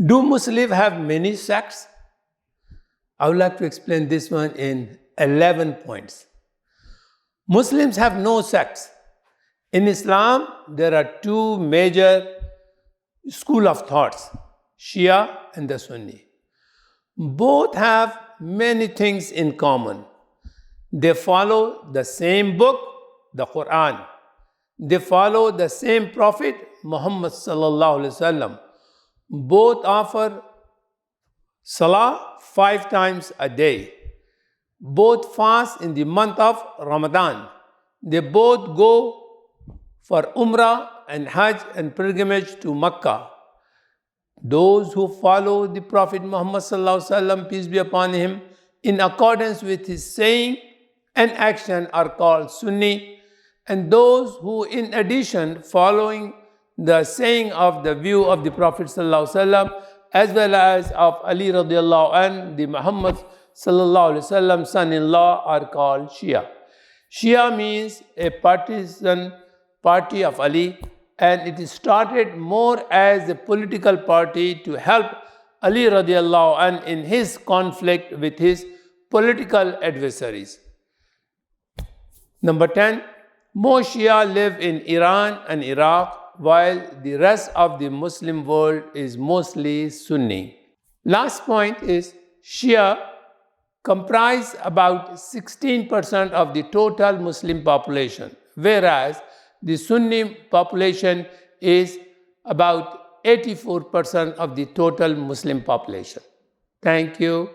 Do Muslims have many sects? I would like to explain this one in 11 points. Muslims have no sects. In Islam, there are two major schools of thoughts, Shia and the Sunni. Both have many things in common. They follow the same book, the Quran. They follow the same Prophet, Muhammad sallallahu alaihi wasallam. Both offer Salah 5 times a day. Both fast in the month of Ramadan. They both go for Umrah and Hajj and pilgrimage to Makkah. Those who follow the Prophet Muhammad sallallahu alaihi wasallam, peace be upon him, in accordance with his saying and action are called Sunni, and those who in addition following the saying of the view of the Prophet sallallahu alaihi wasallam as well as of Ali radiallahu anh, the Muhammad sallallahu alaihi wasallam son-in-law, are called Shia. Shia means a partisan party of Ali, and it started more as a political party to help Ali radiallahu anh in his conflict with his political adversaries. Number 10, most Shia live in Iran and Iraq, while the rest of the Muslim world is mostly Sunni. Last point is Shia comprise about 16% of the total Muslim population, whereas the Sunni population is about 84% of the total Muslim population. Thank you.